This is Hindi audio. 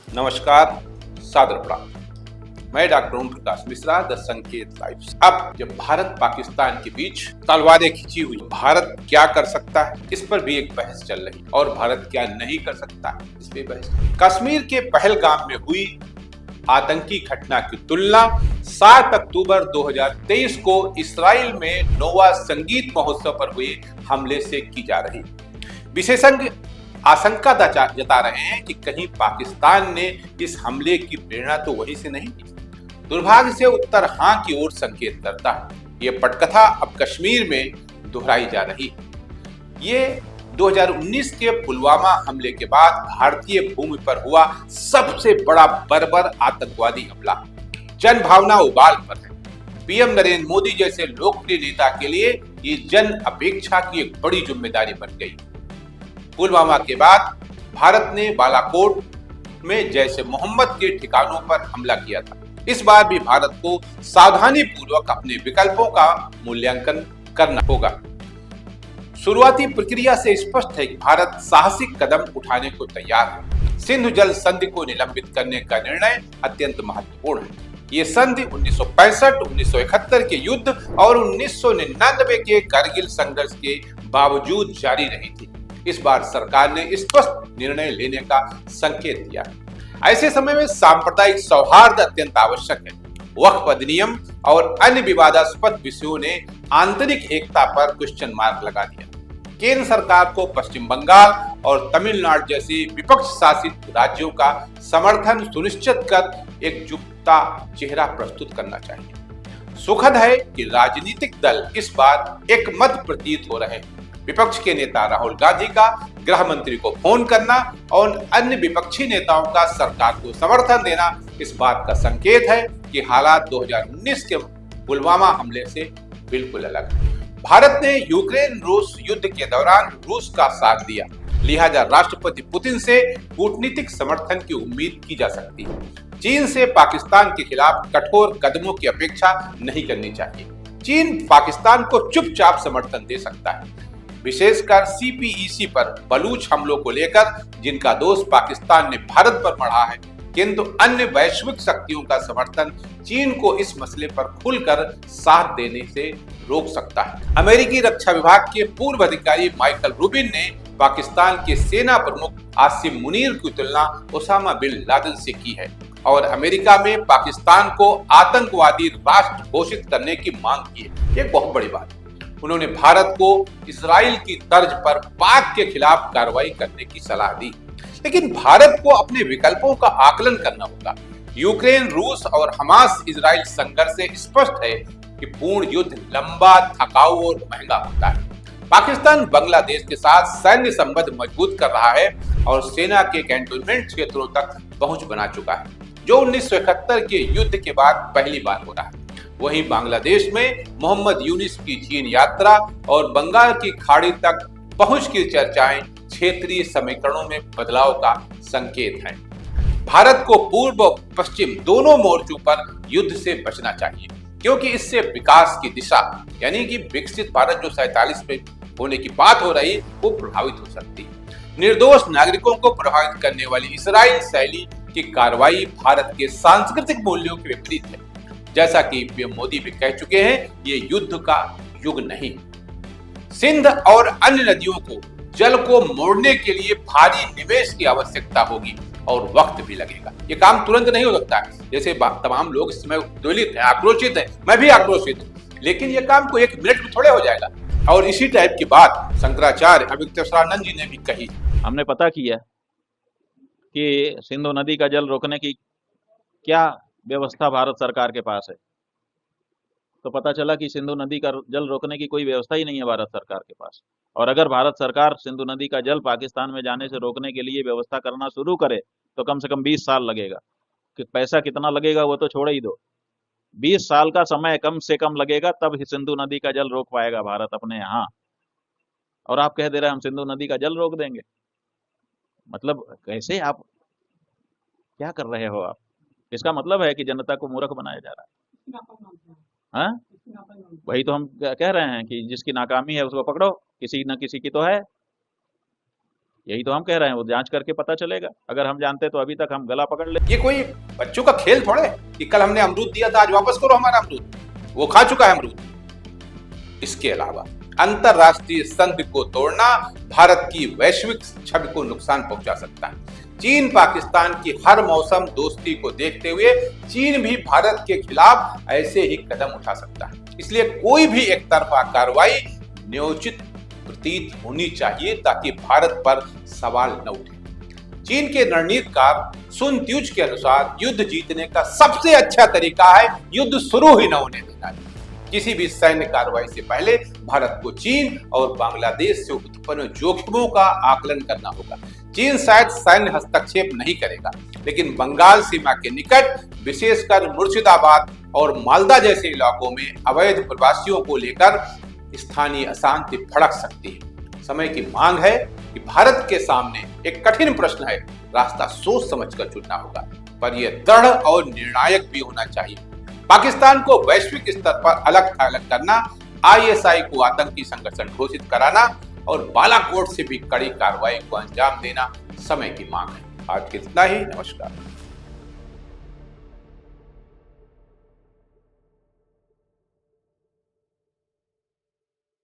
नमस्कार, सादर प्रणाम। मैं doctor Om Prakash Mishra, the Sanket live. अब जब भारत पाकिस्तान के बीच तलवारें खिंची हुई, भारत क्या कर सकता है इस पर भी एक बहस चल रही और भारत क्या नहीं कर सकता इस पे बहस। कश्मीर के पहलगाम में हुई आतंकी घटना की तुलना 7 अक्टूबर 2023 को इसराइल में नोवा संगीत महोत्सव पर हुए हमले से की जा रही। विशेषज्ञ आशंका जता रहे हैं कि कहीं पाकिस्तान ने इस हमले की प्रेरणा तो वहीं से नहीं ली। दुर्भाग्य से उत्तर हां की ओर संकेत करता है। ये पटकथा अब कश्मीर में दोहराई जा रही है। ये 2019 के पुलवामा हमले के बाद भारतीय भूमि पर हुआ सबसे बड़ा बर्बर आतंकवादी हमला। जन भावना उबाल पर है। पीएम नरेंद्र मोदी जैसे लोकप्रिय नेता के लिए ये जन अपेक्षा की एक बड़ी जिम्मेदारी बन गई। पुलवामा के बाद भारत ने बालाकोट में जैसे मोहम्मद के ठिकानों पर हमला किया था। इस बार भी भारत को सावधानी पूर्वक अपने विकल्पों का मूल्यांकन करना होगा। शुरुआती प्रक्रिया से स्पष्ट है कि भारत साहसिक कदम उठाने को तैयार है। सिंधु जल संधि को निलंबित करने का निर्णय अत्यंत महत्वपूर्ण है। ये संधि 1965, 1971 के युद्ध और 1999 के कारगिल संघर्ष के बावजूद जारी रही थी। इस बार सरकार ने स्पष्ट निर्णय लेने का संकेत दिया। ऐसे समय में सांप्रदायिक सौहार्द अत्यंत आवश्यक है। वक्फ अधिनियम और अन्य विवादास्पद विषयों ने आंतरिक एकता पर क्वेश्चन मार्क लगा दिया। केंद्र सरकार को पश्चिम बंगाल और तमिलनाडु जैसे विपक्ष शासित राज्यों का समर्थन सुनिश्चित कर एकजुटता चेहरा प्रस्तुत करना चाहिए। सुखद है कि राजनीतिक दल इस बार एक मत प्रतीत हो रहे हैं। विपक्ष के नेता राहुल गांधी का गृह मंत्री को फोन करना और अन्य विपक्षी नेताओं का सरकार को समर्थन देना इस बात का संकेत है कि हालात 2019 के पुलवामा हमले से बिल्कुल अलग है। भारत ने यूक्रेन रूस युद्ध के दौरान रूस का साथ दिया, लिहाजा राष्ट्रपति पुतिन से कूटनीतिक समर्थन की उम्मीद की जा सकती है। चीन से पाकिस्तान के खिलाफ कठोर कदमों की अपेक्षा नहीं करनी चाहिए। चीन पाकिस्तान को चुपचाप समर्थन दे सकता है, विशेषकर सीपीईसी पर बलूच हमलों को लेकर, जिनका दोष पाकिस्तान ने भारत पर मढ़ा है। किंतु अन्य वैश्विक शक्तियों का समर्थन चीन को इस मसले पर खुलकर साथ देने से रोक सकता है। अमेरिकी रक्षा विभाग के पूर्व अधिकारी माइकल रूबिन ने पाकिस्तान के सेना प्रमुख आसिम मुनीर की तुलना ओसामा बिन लादेन से की है और अमेरिका में पाकिस्तान को आतंकवादी राष्ट्र घोषित करने की मांग की है। एक बहुत बड़ी बात है। उन्होंने भारत को इजराइल की तर्ज पर पाक के खिलाफ कार्रवाई करने की सलाह दी, लेकिन भारत को अपने विकल्पों का आकलन करना होगा। यूक्रेन, रूस और हमास इजराइल संघर्ष से स्पष्ट है कि पूर्ण युद्ध लंबा, थकाऊ और महंगा होता है। पाकिस्तान बांग्लादेश के साथ सैन्य संबंध मजबूत कर रहा है और सेना के कैंटोनमेंट क्षेत्रों तक पहुंच बना चुका है, जो 1971 के युद्ध के बाद पहली बार हो रहा है। वहीं बांग्लादेश में मोहम्मद यूनिस की चीन यात्रा और बंगाल की खाड़ी तक पहुंच की चर्चाएं क्षेत्रीय समीकरणों में बदलाव का संकेत हैं। भारत को पूर्व और पश्चिम दोनों मोर्चों पर युद्ध से बचना चाहिए, क्योंकि इससे विकास की दिशा यानी कि विकसित भारत जो 47 में होने की बात हो रही वो प्रभावित हो सकती है। निर्दोष नागरिकों को प्रभावित करने वाली इसराइल शैली की कार्रवाई भारत के सांस्कृतिक मूल्यों के विपरीत है। जैसा कि पीएम मोदी भी कह चुके हैं, ये युद्ध का युग नहीं। सिंध और अन्य नदियों को जल को मोड़ने के लिए भारी निवेश की आवश्यकता होगी और वक्त भी लगेगा। ये काम तुरंत नहीं हो सकता है। जैसे तमाम लोग इस समय उद्वेलित हैं, आक्रोशित हैं, मैं भी आक्रोशित हूँ, लेकिन ये काम को 1 मिनट में थोड़े हो जाएगा। और इसी टाइप की बात शंकराचार्य अभिज्ञानंद जी ने भी कही। हमने पता किया कि सिंधु नदी का जल रोकने की क्या व्यवस्था भारत सरकार के पास है, तो पता चला कि सिंधु नदी का जल रोकने की कोई व्यवस्था ही नहीं है भारत सरकार के पास। और अगर भारत सरकार सिंधु नदी का जल पाकिस्तान में जाने से रोकने के लिए व्यवस्था करना शुरू करे तो कम से कम 20 साल लगेगा। कि पैसा कितना लगेगा वो तो छोड़ ही दो, 20 साल का समय कम से कम लगेगा, तब ही सिंधु नदी का जल रोक पाएगा भारत अपने यहाँ। और आप कह दे रहे हैं हम सिंधु नदी का जल रोक देंगे। मतलब कैसे, आप क्या कर रहे हो आप? इसका मतलब है कि जनता को मूर्ख बनाया जा रहा है। हाँ, वही तो हम कह रहे हैं कि जिसकी नाकामी है उसको पकड़ो, किसी न किसी की तो है। यही तो हम कह रहे हैं, वो जांच करके पता चलेगा। अगर हम जानते तो अभी तक हम गला पकड़ ले। ये कोई बच्चों का खेल थोड़े है कि कल हमने अमरूद दिया था आज वापस करो हमारा अमरूद, वो खा चुका है अमरूद। इसके अलावा अंतरराष्ट्रीय संघ को तोड़ना भारत की वैश्विक छवि को नुकसान पहुंचा सकता है। चीन पाकिस्तान की हर मौसम दोस्ती को देखते हुए चीन भी भारत के खिलाफ ऐसे ही कदम उठा सकता है। इसलिए कोई भी एक तरफा कार्रवाई न्योचित प्रतीत होनी चाहिए ताकि भारत पर सवाल न उठे। चीन के रणनीतिकार सुन त्यूज के अनुसार युद्ध जीतने का सबसे अच्छा तरीका है युद्ध शुरू ही न होने देना। किसी भी सैन्य कार्रवाई से पहले भारत को चीन और बांग्लादेश से उत्पन्न जोखिमों का आकलन करना होगा। चीन शायद सैन्य हस्तक्षेप नहीं करेगा, लेकिन बंगाल सीमा के निकट विशेषकर मुर्शिदाबाद और मालदा जैसे इलाकों में अवैध प्रवासियों को लेकर स्थानीय अशांति भड़क सकती है। समय की मांग है कि भारत के सामने एक कठिन प्रश्न है, रास्ता सोच समझकर चुनना होगा, पर यह दृढ़ और निर्णायक भी होना चाहिए। पाकिस्तान को वैश्विक स्तर पर अलग थलग करना, ISI को आतंकी संगठन घोषित कराना और बालाकोट से भी कड़ी कार्रवाई को अंजाम देना समय की मांग है। आज के इतना ही, नमस्कार।